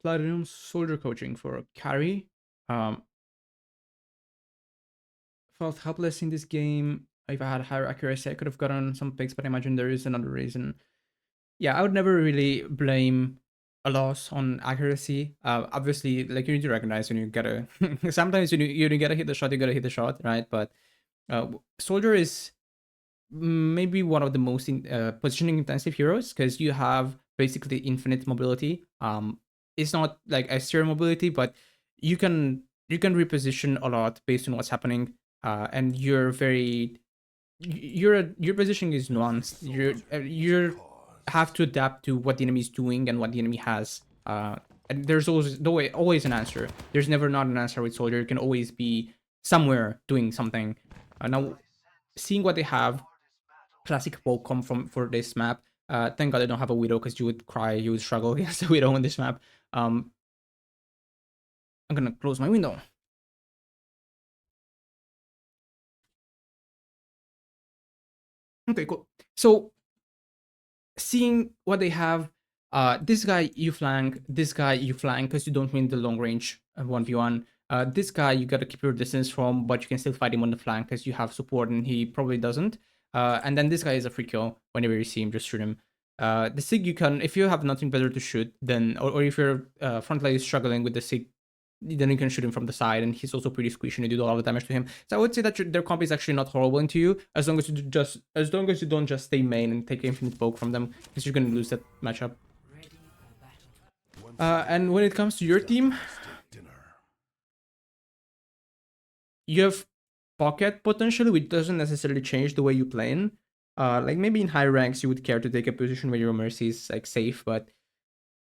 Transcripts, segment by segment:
Platinum Soldier coaching for carry. Felt helpless in this game. If I had higher accuracy, I could have gotten some picks, but I imagine there is another reason. Yeah, I would never really blame a loss on accuracy. Obviously, like you need to recognize when you gotta. Sometimes you gotta hit the shot, you gotta hit the shot, right? But Soldier is maybe one of the most positioning intensive heroes because you have basically infinite mobility. It's not like a zero mobility, but you can reposition a lot based on what's happening. And you're very your positioning is nuanced. You have to adapt to what the enemy is doing and what the enemy has. And there's always an answer. There's never not an answer with Soldier. You can always be somewhere doing something. Now, seeing what they have, classic poke come from for this map. Thank God I don't have a Widow because you would cry, you would struggle against a Widow on this map. I'm gonna close my window. Okay, cool. So seeing what they have, this guy you flank, this guy you flank because you don't win the long range 1v1. This guy you gotta keep your distance from, but you can still fight him on the flank because you have support and he probably doesn't. And then this guy is a free kill. Whenever you see him, just shoot him. The Sig you can, if you have nothing better to shoot, then or if your front line is struggling with the Sig, then you can shoot him from the side, and he's also pretty squishy and you do a lot of damage to him. So I would say that their comp is actually not horrible into you, as long as you don't just stay main and take infinite poke from them, because you're gonna lose that matchup. And when it comes to your team, you have pocket potentially, which doesn't necessarily change the way you play in. Like maybe in high ranks you would care to take a position where your mercy is like safe, but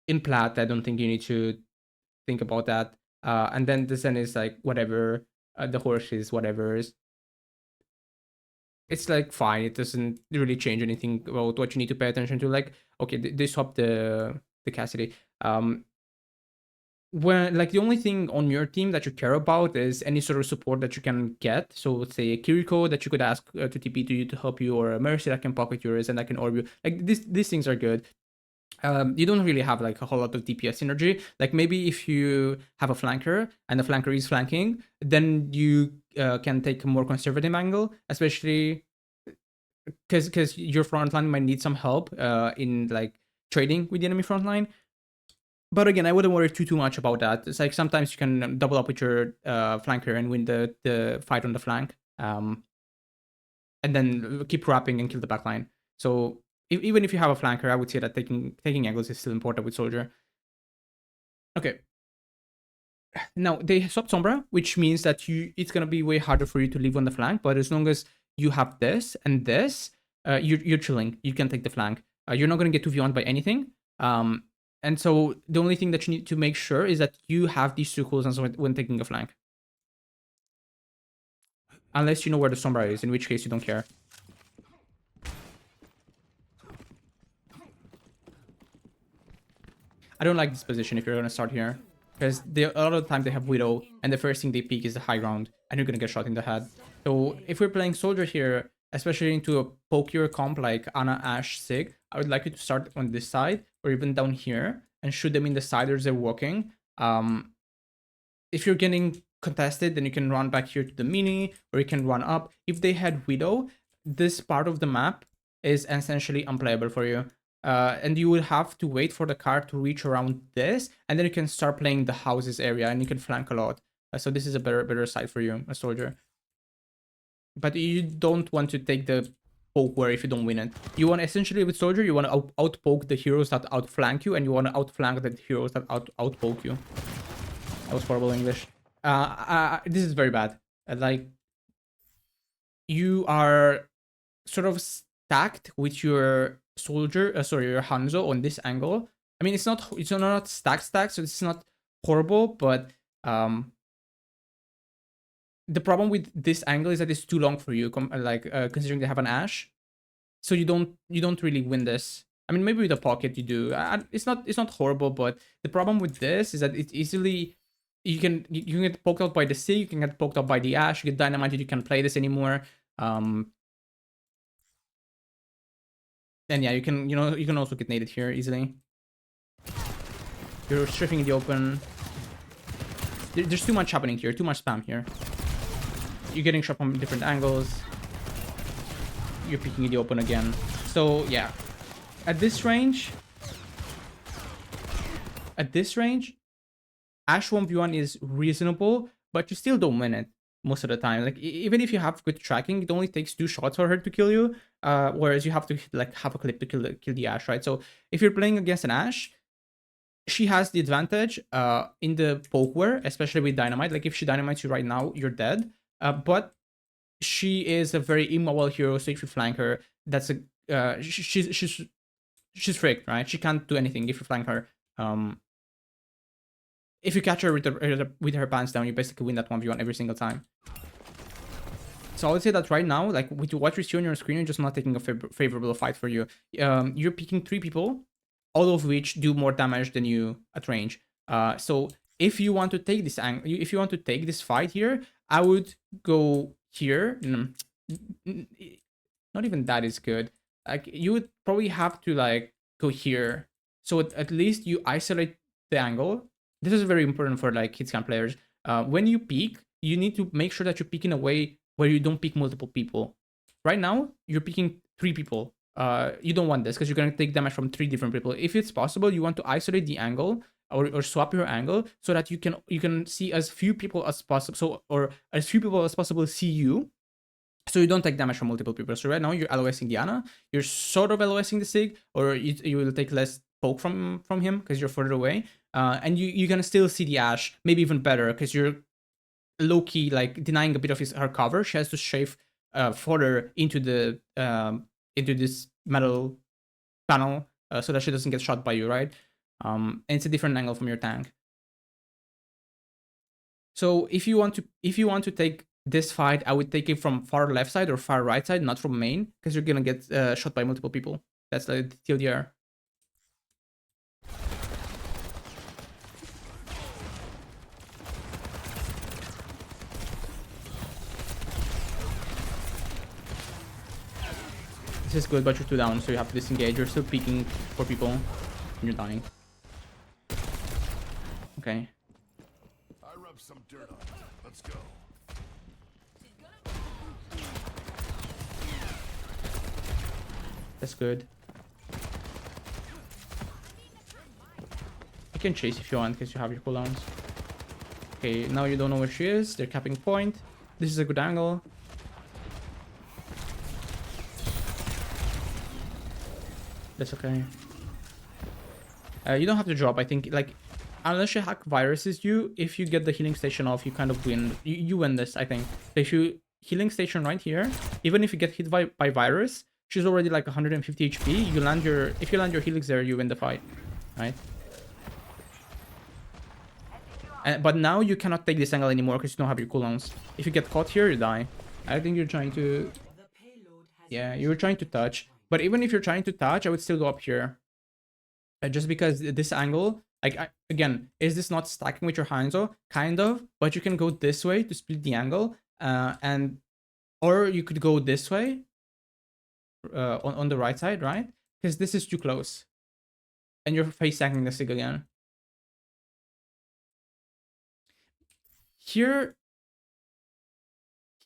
in plat I don't think you need to think about that. And then the Zen is like whatever. The horse is whatever. It's like fine. It doesn't really change anything about what you need to pay attention to. Like okay, they swap the Cassidy. When like the only thing on your team that you care about is any sort of support that you can get. So let's say a Kiriko that you could ask to TP to you to help you, or a Mercy that can pocket yours and that can orb you. Like these things are good. You don't really have like a whole lot of DPS synergy. Like maybe if you have a flanker and the flanker is flanking, then you can take a more conservative angle, especially because your frontline might need some help in like trading with the enemy frontline. But again, I wouldn't worry too much about that. It's like sometimes you can double up with your flanker and win the fight on the flank, and then keep wrapping and kill the backline. So even if you have a flanker, I would say that taking angles is still important with Soldier. Okay. Now they swapped Sombra, which means that it's gonna be way harder for you to live on the flank. But as long as you have this and this, you're chilling. You can take the flank. You're not gonna get 2v1 by anything. And so the only thing that you need to make sure is that you have these two cooldowns when taking a flank. Unless you know where the Sombra is, in which case you don't care. I don't like this position if you're going to start here. Because a lot of the time they have Widow, and the first thing they peek is the high ground, and you're going to get shot in the head. So if we're playing Soldier here, especially into a pokier comp like Ana, Ashe, Sig, I would like you to start on this side, or even down here, and shoot them in the side as they're walking. If you're getting contested, then you can run back here to the mini, or you can run up. If they had Widow, this part of the map is essentially unplayable for you. And you will have to wait for the car to reach around this, and then you can start playing the houses area, and you can flank a lot. So this is a better side for you, a Soldier. But you don't want to take the poke where if you don't win it. You want essentially with Soldier, you want to outpoke the heroes that outflank you, and you want to outflank the heroes that outpoke you. That was horrible English. This is very bad. Like you are sort of stacked with your Soldier, your Hanzo on this angle. I mean, it's not stacked, so it's not horrible, but the problem with this angle is that it's too long for you, considering they have an Ashe, so you don't really win this. I mean, maybe with a pocket you do. It's not horrible, but the problem with this is that it easily you can get poked out by the Sig, you can get poked out by the Ashe, you get dynamited, you can't play this anymore. And yeah, you can also get naded here easily. You're stripping in the open. There's too much happening here. Too much spam here. You're getting shot from different angles. You're peeking in the open again. So yeah, at this range, Ashe 1v1 is reasonable, but you still don't win it most of the time. Like even if you have good tracking, it only takes 2 shots for her to kill you. Whereas you have to like have a clip to kill the Ashe, right? So if you're playing against an Ashe, she has the advantage in the poke war, especially with dynamite. Like if she dynamites you right now, you're dead. But she is a very immobile hero, so if you flank her, that's a she's fricked, right? She can't do anything if you flank her. If you catch her with her pants down, you basically win that 1v1 every single time. So I would say that right now, like with what you see on your screen, you're just not taking a favorable fight for you. You're picking 3 people, all of which do more damage than you at range. So if you want to take this if you want to take this fight here, I would go here. Not even that is good. Like you would probably have to like go here. So at least you isolate the angle. This is very important for like hitscan players. When you peek, you need to make sure that you peek in a way where you don't pick multiple people. Right now, you're picking 3 people. You don't want this because you're going to take damage from 3 different people. If it's possible, you want to isolate the angle or swap your angle so that you can see as few people as possible, or as few people as possible see you, so you don't take damage from multiple people. So right now you're LOSing the Ana, you're sort of LOSing the Sig, or you will take less poke from him because you're further away, and you're gonna still see the Ashe, maybe even better because you're low-key like denying a bit of her cover. She has to shave further into the into this metal panel so that she doesn't get shot by you, right? And it's a different angle from your tank. So if you want to take this fight, I would take it from far left side or far right side, not from main, because you're gonna get shot by multiple people. That's like the TLDR. This is good, but you're 2 down, so you have to disengage. You're still peeking for people, and you're dying. Okay. I rub some dirt on it. Let's go. That's good. You can chase if you want, because you have your cooldowns. Okay, now you don't know where she is. They're capping point. This is a good angle. That's okay. You don't have to drop, I think. Like, unless you hack viruses you, if you get the healing station off, you kind of win. You win this, I think. So if you healing station right here, even if you get hit by virus, she's already like 150 HP. You land your, if you land your helix there, you win the fight, right? But now you cannot take this angle anymore because you don't have your cooldowns. If you get caught here, you die. I think you're trying to... Yeah, you were trying to touch. But even if you're trying to touch, I would still go up here. Just because this angle... Like, again, is this not stacking with your Hanzo? Kind of. But you can go this way to split the angle. Or you could go this way. On the right side, right? Because this is too close. And you're face stacking the Sig again. Here,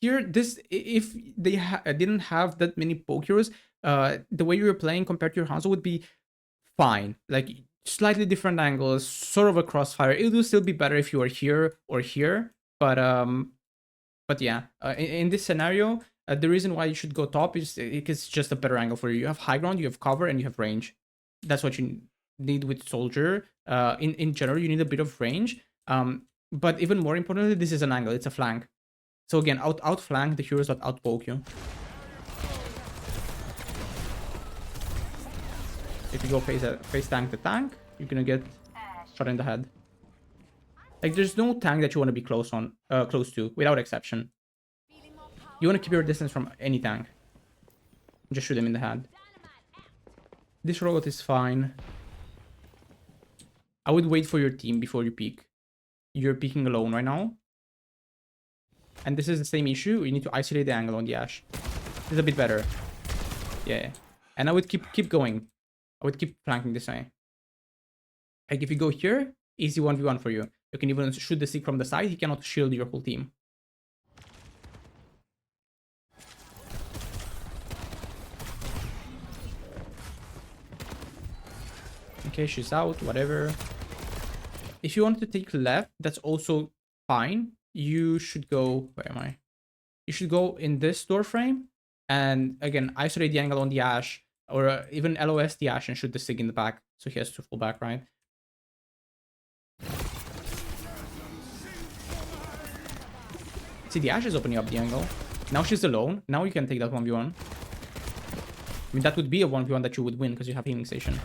this, if they didn't have that many poke heroes, the way you were playing compared to your Hanzo would be fine. Like, slightly different angles, sort of a crossfire. It would still be better if you were here or here. But yeah, in this scenario, the reason why you should go top is because it's just a better angle for you. You have high ground, you have cover, and you have range. That's what you need with Soldier. In general, you need a bit of range. But even more importantly, this is an angle. It's a flank. So again, outflank the heroes that outpoke you. If you go face tank the tank, you're gonna get shot in the head. Like, there's no tank that you want to be close to, without exception. You want to keep your distance from any tank. Just shoot him in the head. This robot is fine. I would wait for your team before you peek. You're peeking alone right now. And this is the same issue. You need to isolate the angle on the Ashe. This is a bit better. Yeah. And I would keep going. I would keep flanking this way. Like if you go here, easy 1v1 for you. You can even shoot the Sig from the side. He cannot shield your whole team. Okay, she's out, whatever. If you want to take left, that's also fine. You should go, where am I? You should go in this door frame and again, isolate the angle on the Ashe or even LOS the Ashe and shoot the Sig in the back. So he has to fall back, right? See, the Ashe is opening up the angle. Now she's alone. Now you can take that 1v1. I mean, that would be a 1v1 that you would win because you have healing station.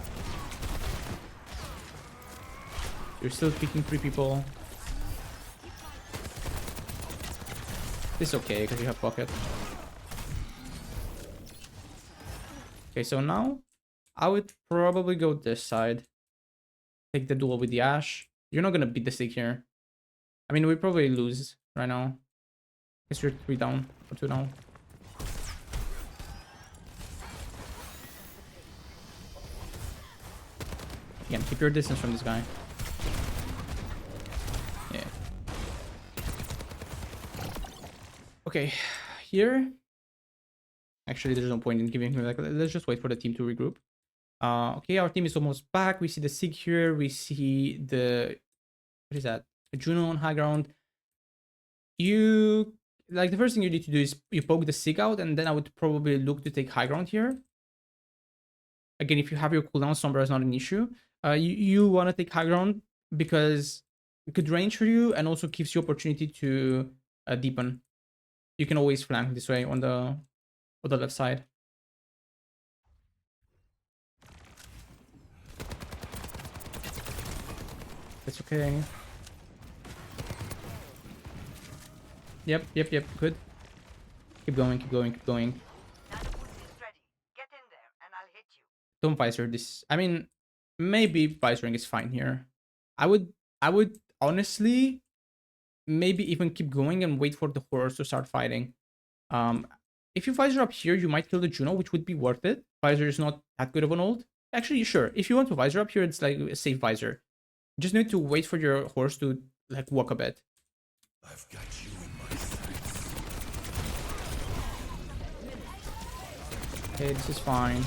You're still picking 3 people. This is okay because you have pocket. Okay, so now I would probably go this side. Take the duel with the Ashe. You're not gonna beat the Sig here. I mean, we probably lose right now. Guess you're 3 down or 2 down. Again, keep your distance from this guy. Yeah. Okay, here. Actually, there's no point in giving him, like, let's just wait for the team to regroup. Okay, our team is almost back. We see the Sig here. We see the, what is that? A Juno on high ground. You, like, the first thing you need to do is you poke the Sig out, and then I would probably look to take high ground here. Again, if you have your cooldown, Sombra is not an issue. You want to take high ground because it could range for you and also gives you opportunity to deepen. You can always flank this way on the left side. That's okay. Yep, good. Keep going, keep going, keep going. Don't visor this. I mean, maybe visoring is fine here. I would honestly maybe even keep going and wait for the horrors to start fighting. If you visor up here, you might kill the Juno, which would be worth it. Visor is not that good of an ult. Actually, sure. If you want to visor up here, it's like a safe visor. You just need to wait for your horse to like walk a bit. I've got you in my sights. Okay, this is fine.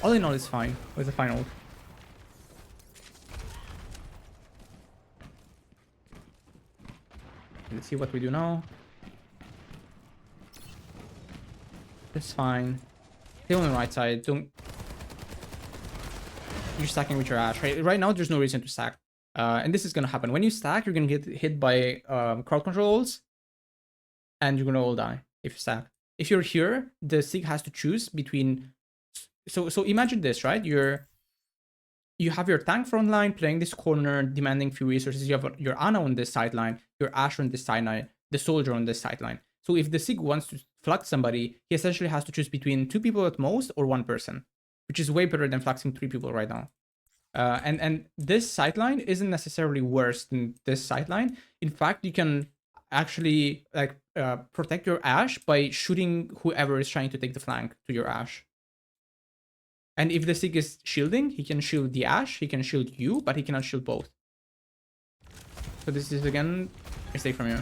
All in all, it's fine with the final. Let's see what we do now. It's fine. Stay on the right side. Don't. You're stacking with your Ashe, right? Right now, there's no reason to stack. And this is gonna happen. When you stack, you're gonna get hit by crowd controls, and you're gonna all die if you stack. If you're here, the Sig has to choose between. So imagine this, right? You have your tank front line playing this corner, demanding few resources. You have your Ana on this sideline, your Ashe on this sideline, the soldier on this sideline. So if the Sig wants to flux somebody, he essentially has to choose between 2 people at most or 1 person, which is way better than fluxing 3 people right now. And this sideline isn't necessarily worse than this sideline. In fact, you can actually like protect your Ashe by shooting whoever is trying to take the flank to your Ashe. And if the Sig is shielding, he can shield the Ashe, he can shield you, but he cannot shield both. So this is again a mistake from you.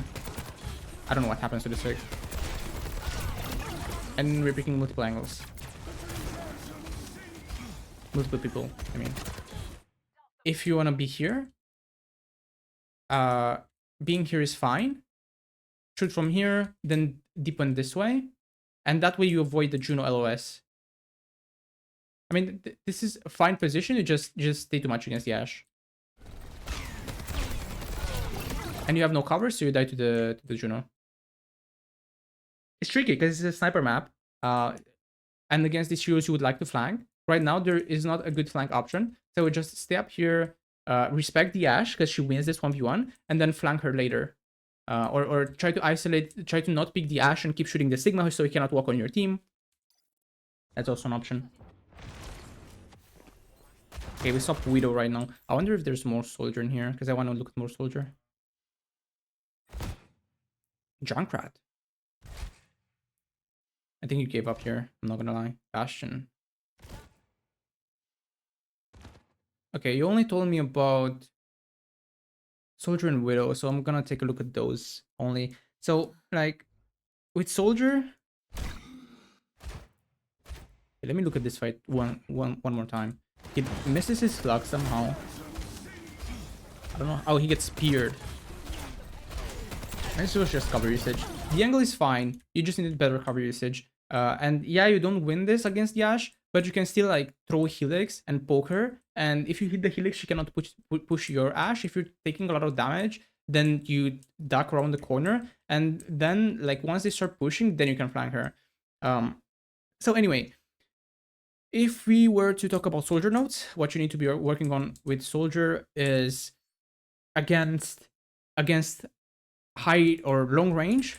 I don't know what happens to the Sig. And we're picking multiple angles. Multiple people, I mean. If you want to be here, being here is fine. Shoot from here, then deepen this way. And that way you avoid the Juno LOS. I mean, this is a fine position. You just stay too much against the Ashe. And you have no cover, so you die to the Juno. It's tricky because it's a sniper map. And against these heroes you would like to flank. Right now, there is not a good flank option. So we just stay up here, respect the Ashe because she wins this 1v1, and then flank her later. Or try to isolate, try to not pick the Ashe and keep shooting the Sigma so he cannot walk on your team. That's also an option. Okay, we stop Widow right now. I wonder if there's more soldier in here because I want to look at more soldier. Junkrat. I think you gave up here. I'm not gonna lie. Bastion. Okay, you only told me about Soldier and Widow, so I'm gonna take a look at those only. So, like, with Soldier, let me look at this fight one more time. He misses his slug somehow. I don't know. Oh, he gets speared. This was just cover usage. The angle is fine. You just need better cover usage. And yeah, you don't win this against Yash, but you can still like throw Helix and poke her. And if you hit the Helix, she cannot push your Ash. If you're taking a lot of damage, then you duck around the corner. And then like once they start pushing, then you can flank her. So anyway, if we were to talk about Soldier notes, what you need to be working on with Soldier is against high or long range.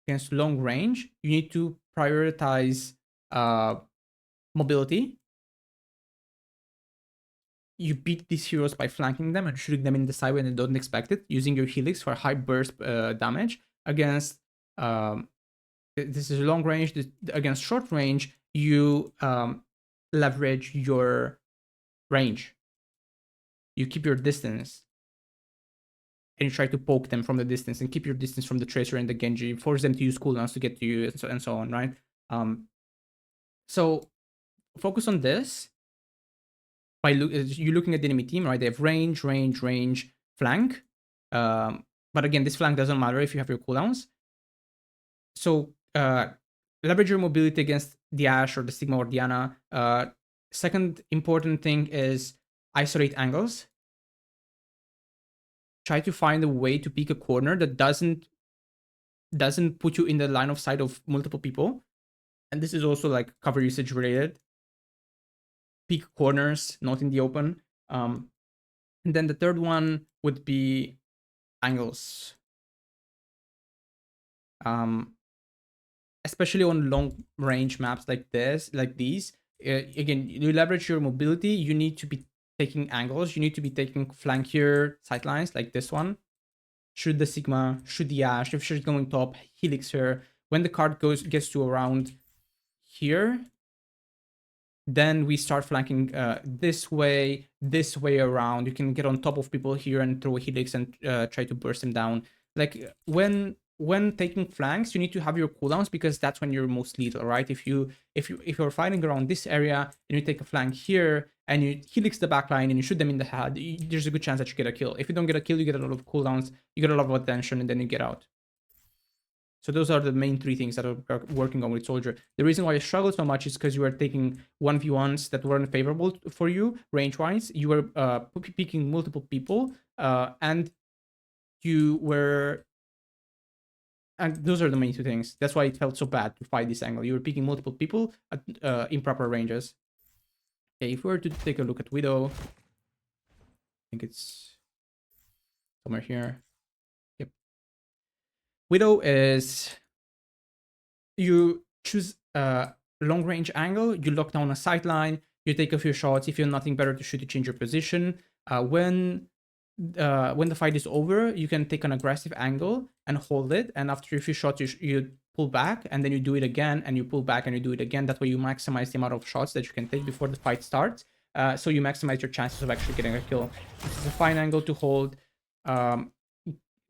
Against long range, you need to prioritize mobility. You beat these heroes by flanking them and shooting them in the side when they don't expect it, using your Helix for high burst damage. Against this is long range. Against short range, you leverage your range. You keep your distance. And you try to poke them from the distance and keep your distance from the Tracer and the Genji. Force them to use cooldowns to get to you and so on, right? So focus on this. By you're looking at the enemy team, right? They have range, flank. But again, this flank doesn't matter if you have your cooldowns. So leverage your mobility against the Ashe or the Sigma or Diana. Second important thing is isolate angles. Try to find a way to pick a corner that doesn't put you in the line of sight of multiple people. And this is also like cover usage related. Pick corners, not in the open. And then the third one would be angles. Especially on long range maps like these. Again, you leverage your mobility. You need to be taking angles. You need to be taking flankier sightlines like this one. Shoot the Sigma, shoot the Ashe. If she's going top, Helix her. When the card gets to around here, then we start flanking this way around. You can get on top of people here and throw a Helix and try to burst them down. Like when taking flanks, you need to have your cooldowns because that's when you're most lethal, right? If you're fighting around this area and you take a flank here and you Helix the backline and you shoot them in the head, there's a good chance that you get a kill. If you don't get a kill, you get a lot of cooldowns, you get a lot of attention, and then you get out. So those are the main three things that are working on with Soldier. The reason why I struggled so much is because you were taking 1v1s that weren't favorable for you range-wise. You were picking multiple people, and you were... And those are the main two things. That's why it felt so bad to fight this angle. You were picking multiple people at improper ranges. Okay, if we were to take a look at Widow, I think it's somewhere here. Yep. Widow is... You choose a long range angle, you lock down a sightline, you take a few shots. If you have nothing better to shoot, you change your position. When the fight is over, you can take an aggressive angle and hold it, and after a few shots you pull back, and then you do it again, and you pull back and you do it again. That way you maximize the amount of shots that you can take before the fight starts, so you maximize your chances of actually getting a kill. This is a fine angle to hold.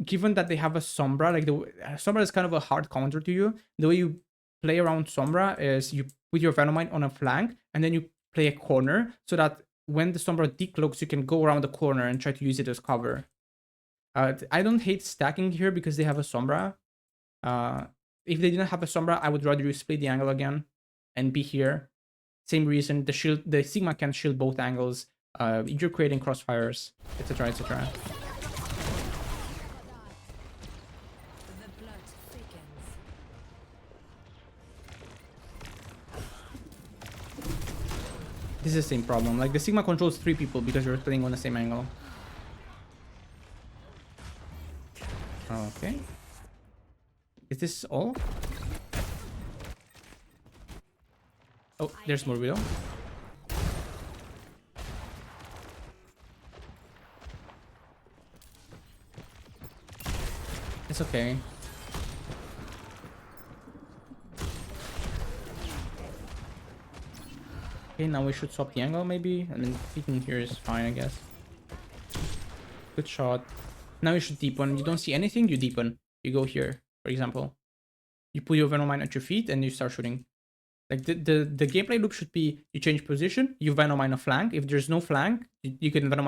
Given that they have a Sombra, like Sombra is kind of a hard counter to you. The way you play around Sombra is you put your Venomite on a flank, and then you play a corner so that when the Sombra decloaks, you can go around the corner and try to use it as cover. I don't hate stacking here because they have a Sombra. If they didn't have a Sombra, I would rather you split the angle again and be here. Same reason, the Sigma can shield both angles. You're creating crossfires, etc, etc. This is the same problem. Like the Sigma controls 3 people because you're playing on the same angle. Okay. Is this all? Oh, there's more Widow. It's okay. Okay, now we should swap the angle maybe. I mean, peeking here is fine, I guess. Good shot. Now you should deepen. You don't see anything, you deepen. You go here, for example. You put your Venom Mine at your feet and you start shooting. Like the gameplay loop should be you change position, you Venom Mine a flank. If there's no flank, you can Venom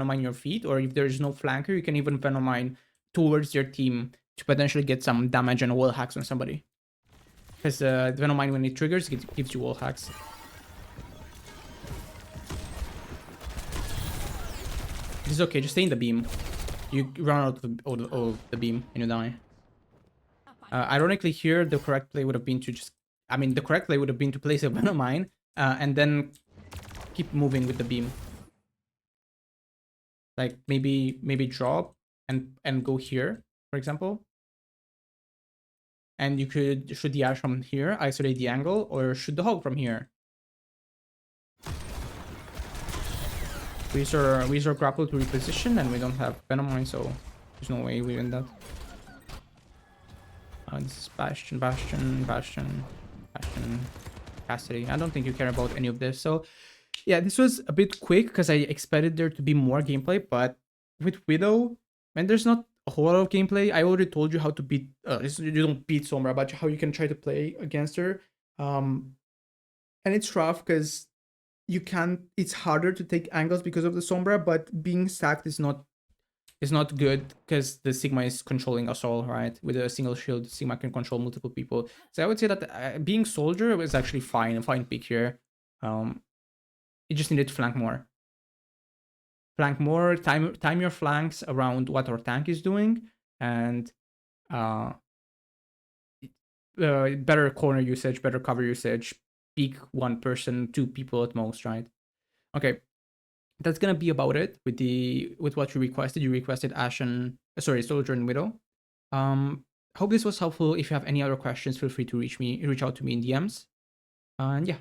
Mine your feet, or if there's no flanker, you can even Venom Mine towards your team to potentially get some damage and wall hacks on somebody. Because the Venom Mine, when it triggers, it gives you wall hacks. This is okay, just stay in the beam. You run out of the beam and you die. Ironically here, the correct play would have been to just... I mean, the correct play would have been to place a Venom Mine and then keep moving with the beam. Like maybe drop and go here, for example. And you could shoot the Ash from here, isolate the angle, or shoot the Hulk from here. We use our grapple to reposition, and we don't have Venom Mine, so there's no way we win that. This is Bastion, Cassidy. I don't think you care about any of this. So yeah, this was a bit quick because I expected there to be more gameplay, but with Widow, when there's not a whole lot of gameplay, I already told you how to beat, you don't beat Sombra, but how you can try to play against her. And it's rough because you can't, it's harder to take angles because of the Sombra, but being stacked is not good because the Sigma is controlling us all, right? With a single shield, Sigma can control multiple people. So I would say that being soldier was actually fine, a fine pick here. You just needed to flank more. Flank more, time your flanks around what our tank is doing, and better corner usage, better cover usage, peek one person, two people at most, right? Okay. That's gonna be about it with what you requested. You requested Ashen, Soldier and Widow. Hope this was helpful. If you have any other questions, feel free to reach out to me in DMs. And yeah,